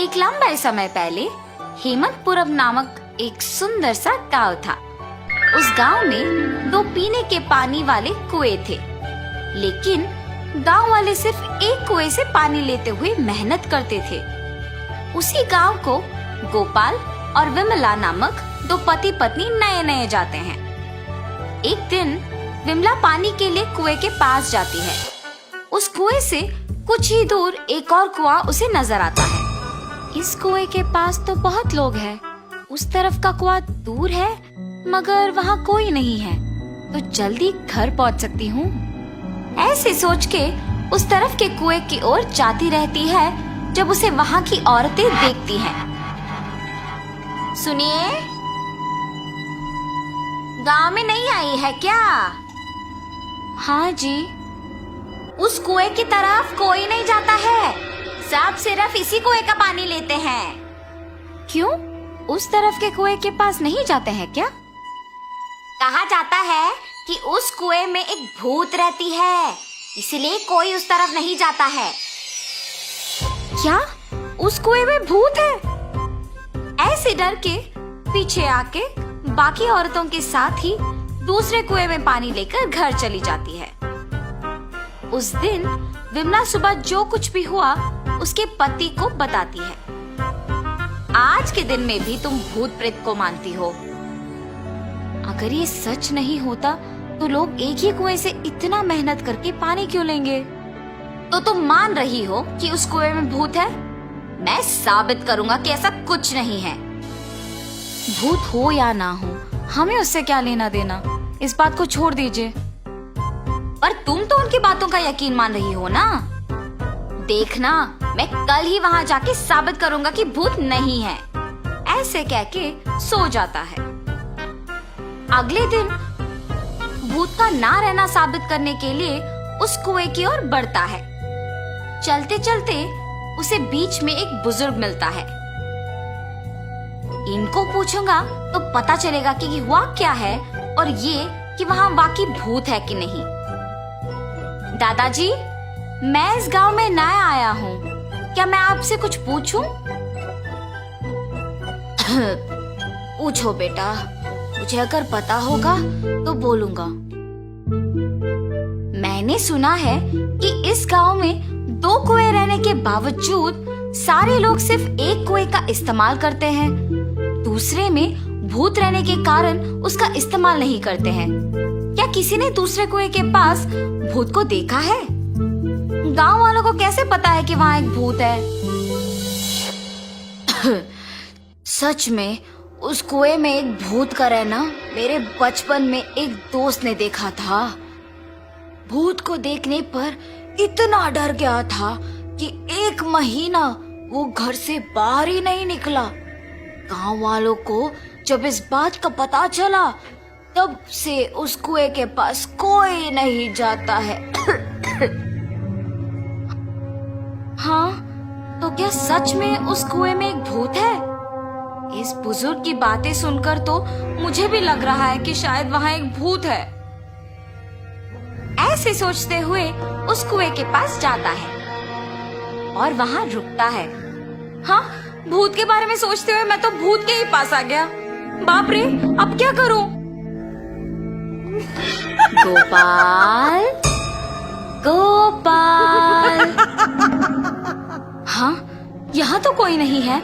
एक लंबे समय पहले हेमंतपुरम नामक एक सुंदर सा गांव था। उस गांव में 2 पीने के पानी वाले कुएं थे, लेकिन गांव वाले सिर्फ एक कुएं से पानी लेते हुए मेहनत करते थे। उसी गांव को गोपाल और विमला नामक 2 पति पत्नी नए नए जाते हैं। एक दिन विमला पानी के लिए कुएं के पास जाती है। उस कुएं से कुछ ही दूर एक और कुआं उसे नजर आता है। इस कुएं के पास तो बहुत लोग हैं, उस तरफ का कुआं दूर है मगर वहाँ कोई नहीं है, तो जल्दी घर पहुँच सकती हूँ। ऐसे सोच के उस तरफ के कुएं की ओर जाती रहती है जब उसे वहाँ की औरतें देखती हैं। सुनिए, गांव में नहीं आई है क्या? हाँ जी। उस कुएं की तरफ कोई नहीं जाता है, सब सिर्फ इसी कुएं का पानी लेते हैं। क्यों? उस तरफ के कुएं के पास नहीं जाते हैं क्या? कहा जाता है कि उस कुएं में एक भूत रहती है, इसलिए कोई उस तरफ नहीं जाता है। क्या उस कुएं में भूत है? ऐसे डर के पीछे आके बाकी औरतों के साथ ही दूसरे कुएं में पानी लेकर घर चली जाती है। उस दिन विमला सुबह जो कुछ भी हुआ उसके पति को बताती है। आज के दिन में भी तुम भूत प्रेत को मानती हो। अगर ये सच नहीं होता तो लोग एक ही कुएं से इतना मेहनत करके पानी क्यों लेंगे? तो तुम मान रही हो कि उस कुएं में भूत है? मैं साबित करूंगा कि ऐसा कुछ नहीं है। भूत हो या ना हो, हमें उससे क्या लेना देना, इस बात को छोड़ दीजिए। पर तुम तो उनकी बातों का यकीन मान रही हो ना? देखना, मैं कल ही वहाँ जाके साबित करूंगा कि भूत नहीं है। ऐसे कह के सो जाता है। अगले दिन भूत का ना रहना साबित करने के लिए उस कुएं की ओर बढ़ता है। चलते चलते उसे बीच में एक बुजुर्ग मिलता है। इनको पूछूंगा तो पता चलेगा कि हुआ क्या है और ये कि वहाँ वाकई भूत है कि नहीं। दादाजी, मैं इस गांव में नया आया हूँ, क्या मैं आपसे कुछ पूछूं? पूछो बेटा, मुझे अगर पता होगा तो बोलूंगा। मैंने सुना है कि इस गांव में 2 कुएं रहने के बावजूद सारे लोग सिर्फ एक कुएं का इस्तेमाल करते हैं, दूसरे में भूत रहने के कारण उसका इस्तेमाल नहीं करते हैं। क्या किसी ने दूसरे कुएं के पास भूत को देखा है? गांव वालों को कैसे पता है कि वहाँ एक भूत है? सच में उस कुएं में एक भूत का रहना मेरे बचपन में एक दोस्त ने देखा था। भूत को देखने पर इतना डर गया था कि 1 महीना वो घर से बाहर ही नहीं निकला। गांव वालों को जब इस बात का पता चला तब से उस कुएं के पास कोई नहीं जाता है। हाँ, तो क्या सच में उस कुएं में एक भूत है? इस बुजुर्ग की बातें सुनकर तो मुझे भी लग रहा है कि शायद वहाँ एक भूत है। ऐसे सोचते हुए उस कुएं के पास जाता है और वहाँ रुकता है। हाँ, भूत के बारे में सोचते हुए मैं तो भूत के ही पास आ गया। बाप रे, अब क्या करूं? गोपाल, गोपाल। हाँ, यहाँ तो कोई नहीं है।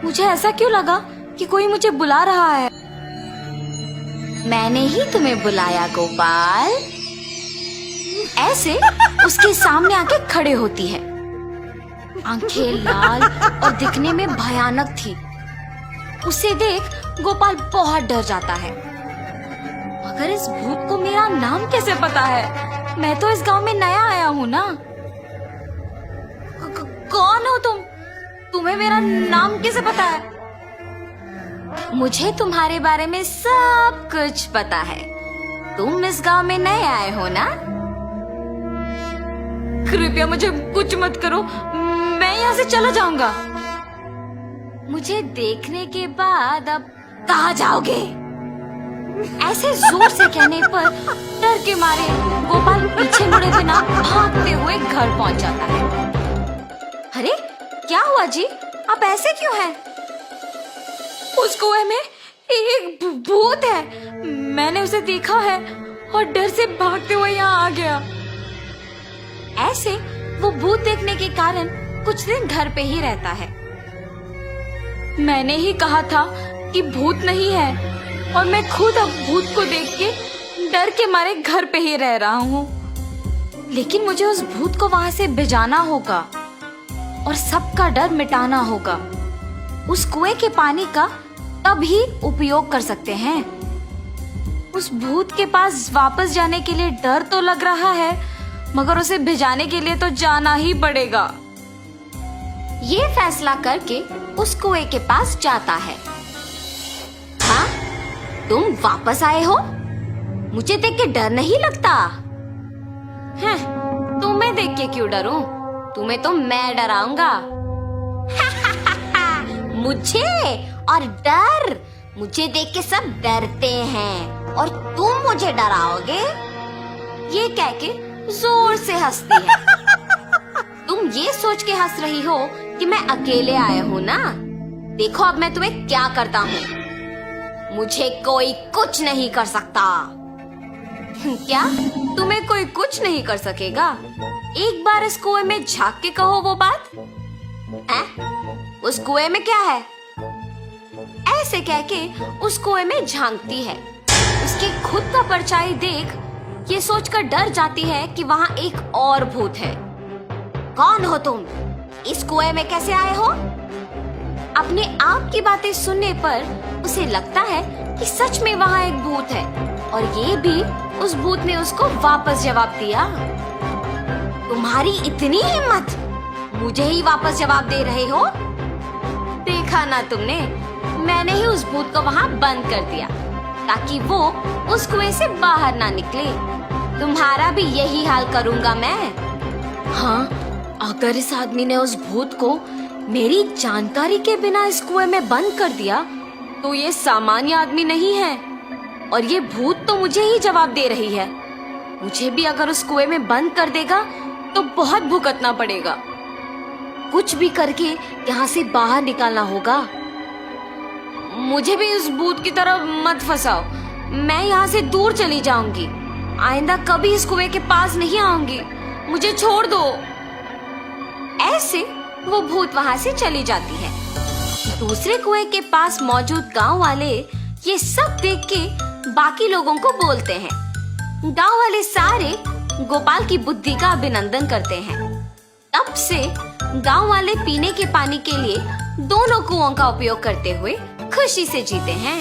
मुझे ऐसा क्यों लगा कि कोई मुझे बुला रहा है? मैंने ही तुम्हें बुलाया गोपाल। ऐसे उसके सामने आके खड़े होती है। आंखें लाल और दिखने में भयानक थी। उसे देख गोपाल बहुत डर जाता है। मगर इस भूत को मेरा नाम कैसे पता है? मैं तो इस गांव में नया आया हूँ ना। कौन हो तुम? तुम्हें मेरा नाम कैसे पता है? मुझे तुम्हारे बारे में सब कुछ पता है। तुम इस गांव में नए आए हो ना? कृपया मुझे कुछ मत करो, मैं यहाँ से चला जाऊंगा। मुझे देखने के बाद अब कहाँ जाओगे? ऐसे जोर से कहने पर डर के मारे गोपाल पीछे मुड़े बिना भागते हुए घर पहुंच जाता है। अरे क्या हुआ जी? आप ऐसे क्यों हैं? उस कुएं में एक भूत है। मैंने उसे देखा है और डर से भागते हुए यहाँ आ गया। ऐसे वो भूत देखने के कारण कुछ दिन घर पे ही रहता है। मैंने ही कहा था कि भूत नहीं है और मैं खुद अब भूत को देख के डर के मारे घर पे ही रह रहा हूँ। लेकिन मुझे उस भूत को वहां से भिजाना होगा और सबका डर मिटाना होगा। उस कुएं के पानी का तभी उपयोग कर सकते हैं। उस भूत के पास वापस जाने के लिए डर तो लग रहा है, मगर उसे भिजाने के लिए तो जाना ही पड़ेगा। ये फैसला करके उस कुएं के पास जाता है। हाँ, तुम वापस आए हो? मुझे देख के डर नहीं लगता? हैं, तुम्हें देख के क्यों डरूं? तुम्हें तो मैं डराऊंगा। मुझे और डर? मुझे देख के सब डरते हैं और तुम मुझे डराओगे? ये कह के जोर से हंसती है। तुम ये सोच के हंस रही हो कि मैं अकेले आया हूँ ना? देखो अब मैं तुम्हें क्या करता हूँ। मुझे कोई कुछ नहीं कर सकता। क्या? तुम्हें कोई कुछ नहीं कर सकेगा? एक बार इस कुएं में झांक के कहो वो बात। उस कुएं में क्या है? ऐसे कह के उस कुएं में झांकती है। उसकी खुद का परछाई देख ये सोचकर डर जाती है कि वहाँ एक और भूत है। कौन हो तुम? इस कुएं में कैसे आए हो? अपने आप की बातें सुनने पर उसे लगता है कि सच में वहाँ एक भूत है और ये भी उस भूत ने उसको वापस जवाब दिया। तुम्हारी इतनी हिम्मत, मुझे ही वापस जवाब दे रहे हो? देखा ना तुमने, मैंने ही उस भूत को वहाँ बंद कर दिया ताकि वो उस कुएं से बाहर ना निकले। तुम्हारा भी यही हाल करूंगा मैं। हाँ, अगर इस आदमी ने उस भूत को मेरी जानकारी के बिना इस कुएं में बंद कर दिया तो ये सामान्य आदमी नहीं है और ये भूत तो मुझे ही जवाब दे रही है। मुझे भी अगर उस कुएं में बंद कर देगा तो बहुत भुगतना पड़ेगा। कुछ भी करके यहाँ से बाहर निकालना होगा। मुझे भी उस भूत की तरफ मत फंसाओ। मैं यहाँ से दूर चली जाऊंगी। आइंदा कभी इस कुएं के पास नहीं आऊंगी। मुझे छोड़ दो। ऐसे वो भूत वहाँ से चली जाती है। दूसरे कुएं के पास मौजूद गांव वाले ये सब देख के बाकी लोगों को बोलते हैं। गांव वाले सारे गोपाल की बुद्धि का अभिनंदन करते हैं। तब से गांव वाले पीने के पानी के लिए दोनों कुओं का उपयोग करते हुए खुशी से जीते हैं।